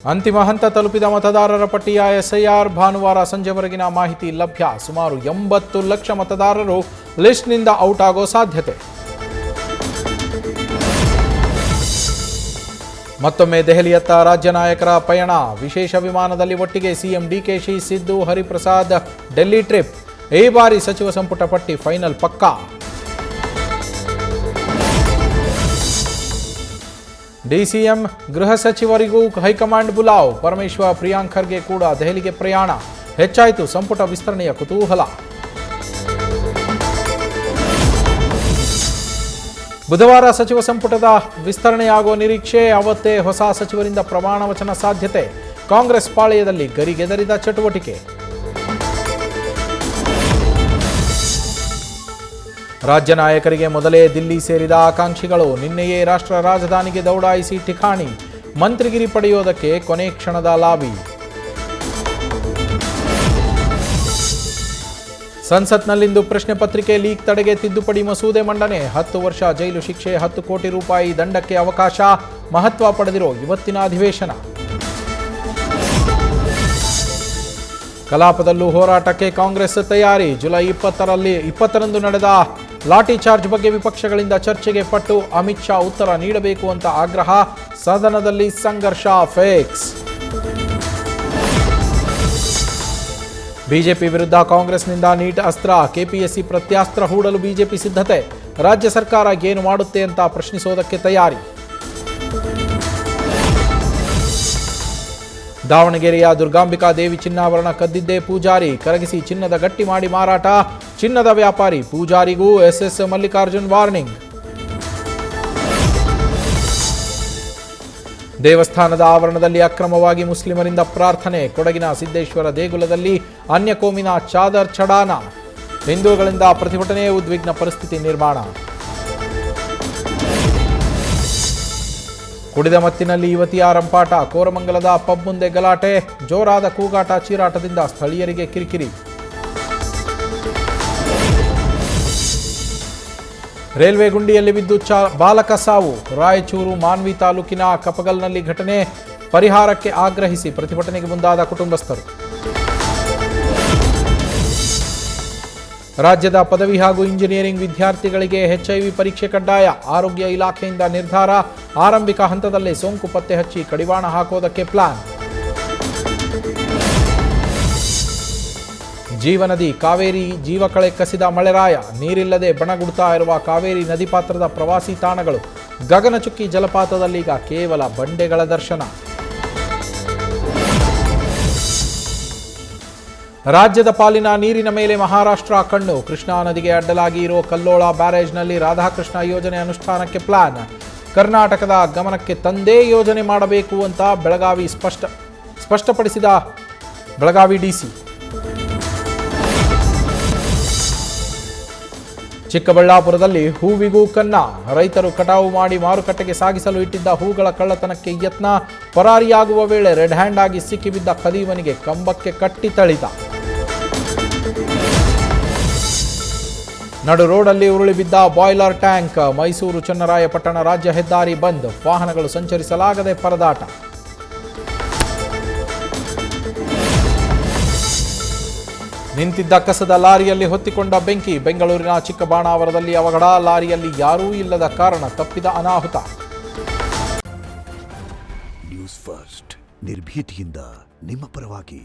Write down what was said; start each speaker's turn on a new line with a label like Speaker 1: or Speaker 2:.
Speaker 1: ಅಂತಿಮ ಹಂತ ತಲುಪಿದ ಮತದಾರರ ಪಟ್ಟಿಯ ಎಸ್ಐಆರ್ ಭಾನುವಾರ ಸಂಜೆವರೆಗಿನ ಮಾಹಿತಿ ಲಭ್ಯ. ಸುಮಾರು 80 ಲಕ್ಷ ಮತದಾರರು ಲಿಸ್ಟ್ನಿಂದ ಔಟ್ ಆಗೋ ಸಾಧ್ಯತೆ. ಮತ್ತೊಮ್ಮೆ ದೆಹಲಿಯತ್ತ ರಾಜ್ಯ ನಾಯಕರ ಪಯಣ. ವಿಶೇಷ ವಿಮಾನದಲ್ಲಿ ಒಟ್ಟಿಗೆ ಸಿಎಂ ಡಿಕೆಶಿ, ಸಿದ್ದು, ಹರಿಪ್ರಸಾದ್ ಡೆಲ್ಲಿ ಟ್ರಿಪ್. ಈ ಬಾರಿ ಸಚಿವ ಸಂಪುಟ ಪಟ್ಟಿ ಫೈನಲ್ ಪಕ್ಕಾ. ಡಿಸಿಎಂ ಗೃಹ ಸಚಿವರಿಗೂ ಹೈಕಮಾಂಡ್ ಬುಲಾವ್. ಪರಮೇಶ್ವರ್, ಪ್ರಿಯಾಂಕ್ ಖರ್ಗೆ ಕೂಡ ದೆಹಲಿಗೆ ಪ್ರಯಾಣ. ಹೆಚ್ಚಾಯಿತು ಸಂಪುಟ ವಿಸ್ತರಣೆಯ ಕುತೂಹಲ. ಬುಧವಾರ ಸಚಿವ ಸಂಪುಟದ ವಿಸ್ತರಣೆಯಾಗುವ ನಿರೀಕ್ಷೆ. ಅವತ್ತೇ ಹೊಸ ಸಚಿವರಿಂದ ಪ್ರಮಾಣ ವಚನ ಸಾಧ್ಯತೆ. ಕಾಂಗ್ರೆಸ್ ಪಾಳೆಯದಲ್ಲಿ ಗರಿಗೆದರಿದ ಚಟುವಟಿಕೆ. ರಾಜ್ಯ ನಾಯಕರಿಗೆ ಮೊದಲೇ ದಿಲ್ಲಿ ಸೇರಿದ ಆಕಾಂಕ್ಷಿಗಳು. ನಿನ್ನೆಯೇ ರಾಷ್ಟ್ರ ರಾಜಧಾನಿಗೆ ದೌಡಾಯಿಸಿ ಠಿಕಾಣಿ. ಮಂತ್ರಿಗಿರಿ ಪಡೆಯೋದಕ್ಕೆ ಕೊನೆ ಕ್ಷಣದ ಲಾಬಿ. ಸಂಸತ್ನಲ್ಲಿಂದು ಪ್ರಶ್ನೆ ಪತ್ರಿಕೆ ಲೀಕ್ ತಡೆಗೆ ತಿದ್ದುಪಡಿ ಮಸೂದೆ ಮಂಡನೆ. 10 ವರ್ಷ ಜೈಲು ಶಿಕ್ಷೆ, 10 ಕೋಟಿ ರೂಪಾಯಿ ದಂಡಕ್ಕೆ ಅವಕಾಶ ಮಹತ್ವ ಪಡೆದಿರೋ ಇವತ್ತಿನ ಅಧಿವೇಶನ. ಕಲಾಪದಲ್ಲೂ ಹೋರಾಟಕ್ಕೆ ಕಾಂಗ್ರೆಸ್ ತಯಾರಿ. ಜುಲೈ 20ರಂದು ನಡೆದ ಲಾಠಿ ಚಾರ್ಜ್ ಬಗ್ಗೆ ವಿಪಕ್ಷಗಳಿಂದ ಚರ್ಚೆಗೆ ಪಟ್ಟು. ಅಮಿತ್ ಶಾ ಉತ್ತರ ನೀಡಬೇಕು ಅಂತ ಆಗ್ರಹ. ಸದನದಲ್ಲಿ ಸಂಘರ್ಷ ಫಿಕ್ಸ್. ಬಿಜೆಪಿ ವಿರುದ್ಧ ಕಾಂಗ್ರೆಸ್ನಿಂದ ನೀಟ್ ಅಸ್ತ್ರ. ಕೆಪಿಎಸ್ಸಿ ಪ್ರತ್ಯಾಸ್ತ್ರ ಹೂಡಲು ಬಿಜೆಪಿ ಸಿದ್ಧತೆ. ರಾಜ್ಯ ಸರ್ಕಾರ ಏನು ಮಾಡುತ್ತೆ ಅಂತ ಪ್ರಶ್ನಿಸೋದಕ್ಕೆ ತಯಾರಿ. ದಾವಣಗೆರೆಯ ದುರ್ಗಾಂಬಿಕಾ ದೇವಿ ಚಿನ್ನಾಭರಣ ಕದ್ದಿದ್ದೇ ಪೂಜಾರಿ. ಕರಗಿಸಿ ಚಿನ್ನದ ಗಟ್ಟಿ ಮಾಡಿ ಮಾರಾಟ. ಚಿನ್ನದ ವ್ಯಾಪಾರಿ ಪೂಜಾರಿಗೂ ಎಸ್ಎಸ್ ಮಲ್ಲಿಕಾರ್ಜುನ್ ವಾರ್ನಿಂಗ್. ದೇವಸ್ಥಾನದ ಆವರಣದಲ್ಲಿ ಅಕ್ರಮವಾಗಿ ಮುಸ್ಲಿಮರಿಂದ ಪ್ರಾರ್ಥನೆ. ಕೊಡಗಿನ ಸಿದ್ದೇಶ್ವರ ದೇಗುಲದಲ್ಲಿ ಅನ್ಯ ಕೋಮಿನ ಚಾದರ್ ಚಡಾನ. ಹಿಂದೂಗಳಿಂದ ಪ್ರತಿಭಟನೆ, ಉದ್ವಿಗ್ನ ಪರಿಸ್ಥಿತಿ ನಿರ್ಮಾಣ. ಕುಡಿದ ಮತ್ತಿನಲ್ಲಿ ಯುವತಿಯ ರಂಪಾಟ. ಕೋರಮಂಗಲದ ಪಬ್ ಮುಂದೆ ಗಲಾಟೆ. ಜೋರಾದ ಕೂಗಾಟ, ಚೀರಾಟದಿಂದ ಸ್ಥಳೀಯರಿಗೆ ಕಿರಿಕಿರಿ. ರೈಲ್ವೆ ಗುಂಡಿಯಲ್ಲಿ ಬಿದ್ದು ಬಾಲಕ ಸಾವು. ರಾಯಚೂರು ಮಾನ್ವಿ ತಾಲೂಕಿನ ಕಪಗಲ್ನಲ್ಲಿ ಘಟನೆ. ಪರಿಹಾರಕ್ಕೆ ಆಗ್ರಹಿಸಿ ಪ್ರತಿಭಟನೆಗೆ ಮುಂದಾದ ಕುಟುಂಬಸ್ಥರು. ರಾಜ್ಯದ ಪದವಿ ಹಾಗೂ ಇಂಜಿನಿಯರಿಂಗ್ ವಿದ್ಯಾರ್ಥಿಗಳಿಗೆ ಎಚ್ಐವಿ ಪರೀಕ್ಷೆ ಕಡ್ಡಾಯ. ಆರೋಗ್ಯ ಇಲಾಖೆಯಿಂದ ನಿರ್ಧಾರ. ಆರಂಭಿಕ ಹಂತದಲ್ಲೇ ಸೋಂಕು ಪತ್ತೆ ಹಚ್ಚಿ ಕಡಿವಾಣ ಹಾಕೋದಕ್ಕೆ ಪ್ಲಾನ್. ಜೀವನದಿ ಕಾವೇರಿ ಜೀವಕಳೆ ಕಸಿದ ಮಳೆರಾಯ. ನೀರಿಲ್ಲದೆ ಬಣಗುಡ್ತಾ ಇರುವ ಕಾವೇರಿ ನದಿ ಪಾತ್ರದ ಪ್ರವಾಸಿ ತಾಣಗಳು. ಗಗನಚುಕ್ಕಿ ಜಲಪಾತದಲ್ಲೀಗ ಕೇವಲ ಬಂಡೆಗಳ ದರ್ಶನ. ರಾಜ್ಯದ ಪಾಲಿನ ನೀರಿನ ಮೇಲೆ ಮಹಾರಾಷ್ಟ್ರ ಕಣ್ಣು. ಕೃಷ್ಣಾ ನದಿಗೆ ಅಡ್ಡಲಾಗಿ ಇರೋ ಕಲ್ಲೋಳ ಬ್ಯಾರೇಜ್ನಲ್ಲಿ ರಾಧಾಕೃಷ್ಣ ಯೋಜನೆ ಅನುಷ್ಠಾನಕ್ಕೆ ಪ್ಲಾನ್. ಕರ್ನಾಟಕದ ಗಮನಕ್ಕೆ ತಂದೇ ಯೋಜನೆ ಮಾಡಬೇಕು ಅಂತ ಬೆಳಗಾವಿ ಸ್ಪಷ್ಟಪಡಿಸಿದ ಬೆಳಗಾವಿ ಡಿಸಿ. ಚಿಕ್ಕಬಳ್ಳಾಪುರದಲ್ಲಿ ಹೂವಿಗೂ ಕನ್ನ. ರೈತರು ಕಟಾವು ಮಾಡಿ ಮಾರುಕಟ್ಟೆಗೆ ಸಾಗಿಸಲು ಇಟ್ಟಿದ್ದ ಹೂಗಳ ಕಳ್ಳತನಕ್ಕೆ ಯತ್ನ. ಪರಾರಿಯಾಗುವ ವೇಳೆ ರೆಡ್ ಹ್ಯಾಂಡ್ ಆಗಿ ಸಿಕ್ಕಿಬಿದ್ದ ಖದೀಮನಿಗೆ ಕಂಬಕ್ಕೆ ಕಟ್ಟಿ ಥಳಿತ. ನಡು ರೋಡಲ್ಲಿ ಉರುಳಿ ಬಿದ್ದ ಬಾಯ್ಲರ್ ಟ್ಯಾಂಕ್. ಮೈಸೂರು ಚನ್ನರಾಯಪಟ್ಟಣ ರಾಜ್ಯ ಹೆದ್ದಾರಿ ಬಂದ್. ವಾಹನಗಳು ಸಂಚರಿಸಲಾಗದೆ ಪರದಾಟ. ನಿಂತಿದ್ದ ಕಸದ ಲಾರಿಯಲ್ಲಿ ಹೊತ್ತಿಕೊಂಡ ಬೆಂಕಿ. ಬೆಂಗಳೂರಿನ ಚಿಕ್ಕಬಾಣಾವರದಲ್ಲಿ ಅವಘಡ. ಲಾರಿಯಲ್ಲಿ ಯಾರೂ ಇಲ್ಲದ ಕಾರಣ ತಪ್ಪಿದ ಅನಾಹುತ.
Speaker 2: ನ್ಯೂಸ್ ಫಸ್ಟ್ ನಿರ್ಭೀತಿಯಿಂದ ನಿಮ್ಮ ಪರವಾಗಿ.